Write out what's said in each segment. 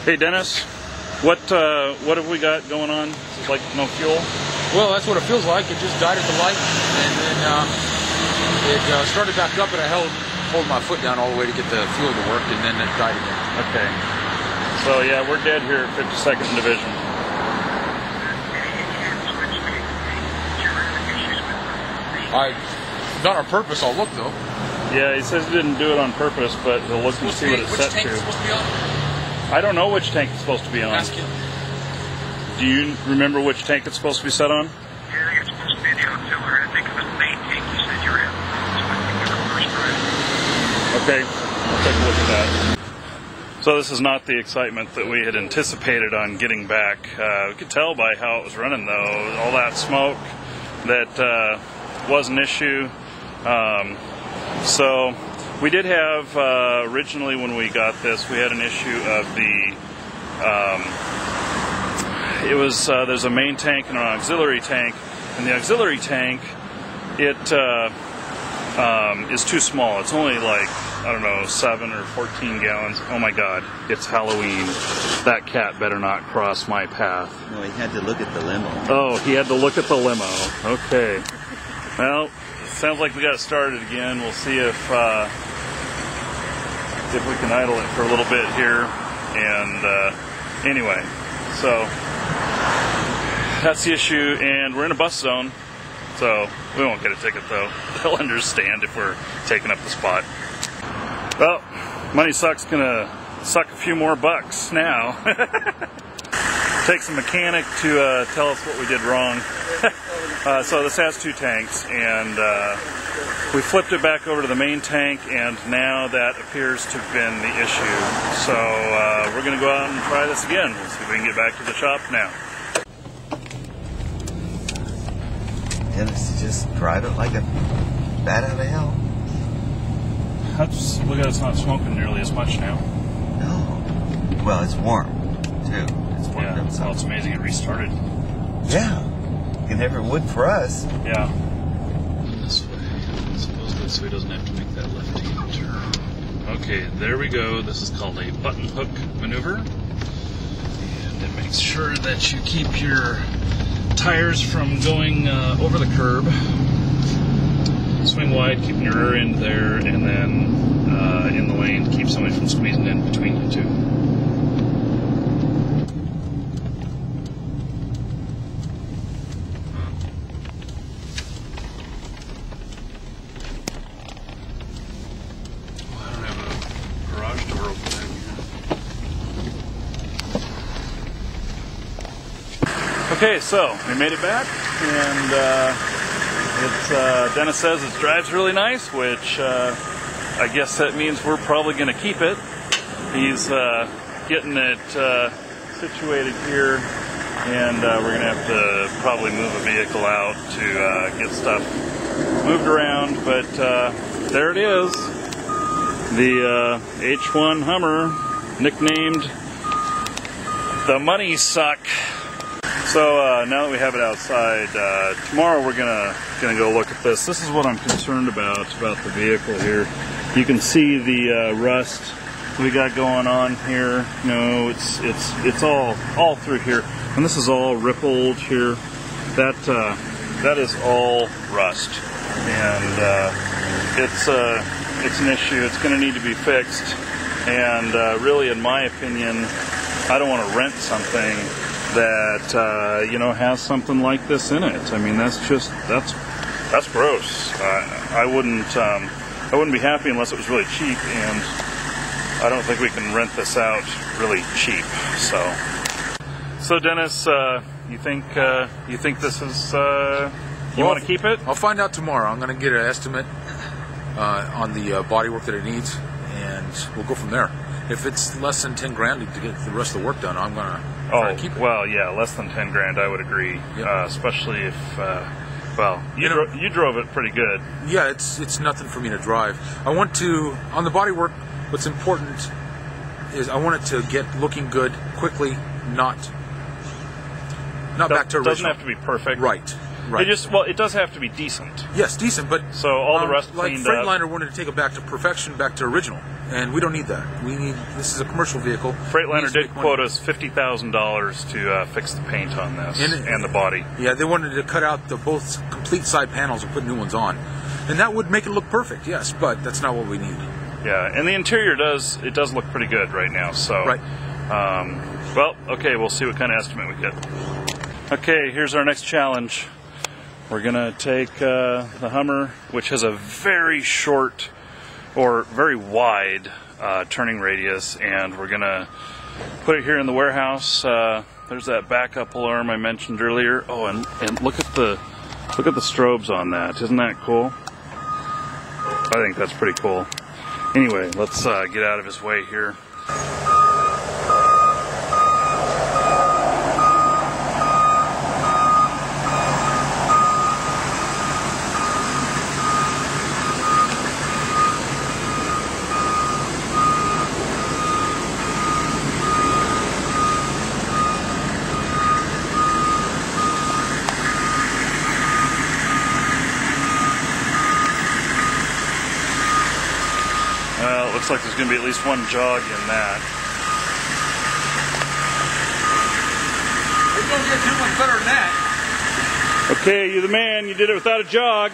Hey Dennis, what have we got going on? Is it like no fuel? Well, that's what it feels like. It just died at the light, and then it started back up, and I hold my foot down all the way to get the fuel to work, and then it died again. Okay. So yeah, we're dead here at 52nd Division. Not on purpose. I'll look though. Yeah, he says he didn't do it on purpose, but he'll look and see what it's set to. I don't know which tank it's supposed to be on. Ask him. Do you remember which tank it's supposed to be set on? Yeah, I think it's supposed to be the auxiliary. I think it was the main tank you said you were in. Okay, I'll take a look at that. So this is not the excitement that we had anticipated on getting back. We could tell by how it was running though. All that smoke, that was an issue. So we did have, originally when we got this, we had an issue of the, there's a main tank and an auxiliary tank, and the auxiliary tank, it is too small. It's only like, I don't know, 7 or 14 gallons. Oh my God, it's Halloween. That cat better not cross my path. No, he had to look at the limo. Oh, he had to look at the limo. Okay. Well, sounds like we got started again. We'll see if we can idle it for a little bit here. And anyway, so that's the issue, and we're in a bus zone, so we won't get a ticket though. They'll understand if we're taking up the spot. Well, Money Suck's gonna suck a few more bucks now. Takes a mechanic to tell us what we did wrong. So this has 2 tanks, and we flipped it back over to the main tank, and now that appears to have been the issue. So we're going to go out and try this again. We'll see if we can get back to the shop now. And it's just drive it like a bat out of hell. Look at it, it's not smoking nearly as much now. No. Well, it's warm, too. It's warm outside. Well, it's amazing it restarted. Yeah. It never would for us. Yeah. This way, supposedly, so he doesn't have to make that left-hand turn. Okay, there we go. This is called a button hook maneuver. And it makes sure that you keep your tires from going over the curb. Swing wide, keeping your rear end there, and then in the lane, keep somebody from squeezing in between you two. Okay, so we made it back, and Dennis says it drives really nice, which I guess that means we're probably going to keep it. He's getting it situated here, and we're going to have to probably move a vehicle out to get stuff moved around, but there it is, the H1 Hummer, nicknamed the Money Suck. So now that we have it outside, tomorrow we're gonna go look at this. This is what I'm concerned about the vehicle here. You can see the rust we got going on here. You know, it's all through here, and this is all rippled here. That is all rust, and it's an issue. It's going to need to be fixed, and really, in my opinion, I don't want to rent something that has something like this in it. I mean, that's gross. I wouldn't be happy unless it was really cheap, and I don't think we can rent this out really cheap. So Dennis, you think this is you want to keep it? I'll find out tomorrow. I'm going to get an estimate on the bodywork that it needs, and we'll go from there. If it's less than 10 grand to get the rest of the work done, I'm going to try to keep it. Well, yeah, less than 10 grand, I would agree. Yep. Especially if, you drove it pretty good. Yeah, it's nothing for me to drive. I want to, on the bodywork, what's important is I want it to get looking good quickly, not back to original. It doesn't have to be perfect. Right. It does have to be decent. Yes, decent, but so all the rust like cleaned up. Freightliner wanted to take it back to perfection, back to original, and we don't need that. This is a commercial vehicle. Freightliner did quote us $50,000 to fix the paint on this and the body. Yeah, they wanted to cut out the both complete side panels and put new ones on, and that would make it look perfect. Yes, but that's not what we need. Yeah, and the interior does look pretty good right now. So, right. Well, okay, we'll see what kind of estimate we get. Okay, here's our next challenge. We're gonna take the Hummer, which has a very short or very wide turning radius, and we're gonna put it here in the warehouse. There's that backup alarm I mentioned earlier. Oh, and look at the strobes on that. Isn't that cool? I think that's pretty cool. Anyway, let's get out of his way here. Looks like there's going to be at least one jog in that. It don't get too much better than that. Okay, you're the man. You did it without a jog.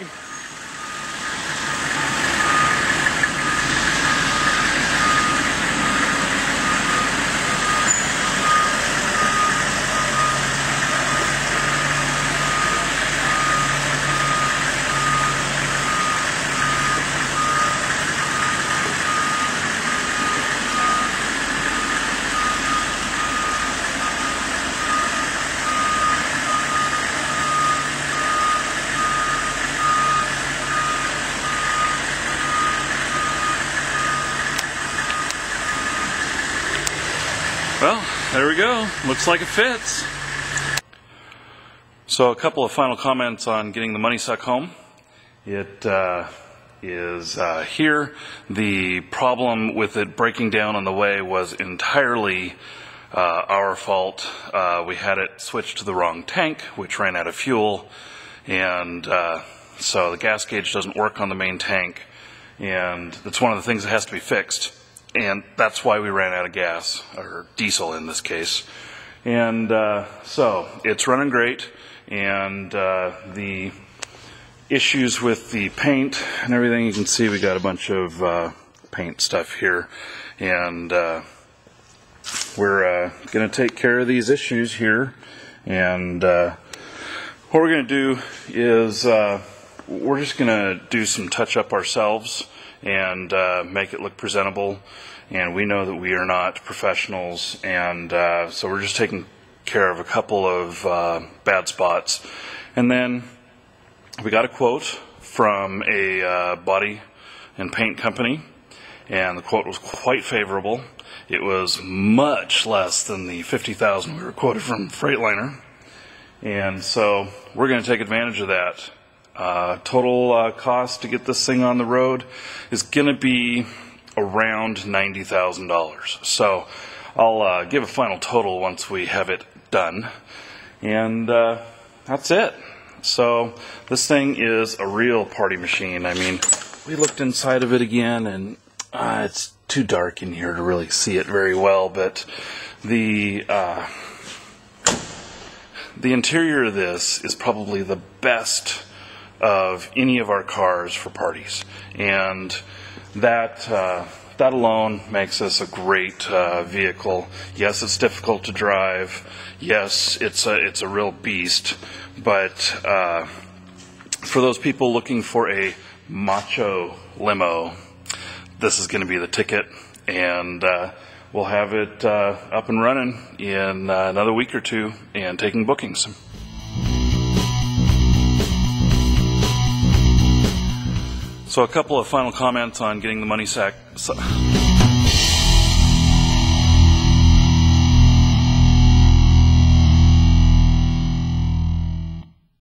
Well, there we go. Looks like it fits. So a couple of final comments on getting the money suck home. It is here. The problem with it breaking down on the way was entirely our fault. We had it switched to the wrong tank, which ran out of fuel, and so the gas gauge doesn't work on the main tank, and that's one of the things that has to be fixed. And that's why we ran out of gas, or diesel in this case. And so it's running great, and the issues with the paint and everything, you can see we got a bunch of paint stuff here. And we're going to take care of these issues here. And what we're going to do is we're just going to do some touch-up ourselves and make it look presentable. And we know that we are not professionals, and so we're just taking care of a couple of bad spots. And then we got a quote from a body and paint company, and the quote was quite favorable. It was much less than the $50,000 we were quoted from Freightliner, and so we're going to take advantage of that. Total cost to get this thing on the road is going to be around $90,000. So I'll give a final total once we have it done, and that's it. So this thing is a real party machine. I mean, we looked inside of it again, and it's too dark in here to really see it very well, but the interior of this is probably the best of any of our cars for parties, and that alone makes this a great vehicle. Yes, it's difficult to drive. Yes, it's a real beast. But for those people looking for a macho limo, this is going to be the ticket. And we'll have it up and running in another week or two and taking bookings. So a couple of final comments on getting the money sack.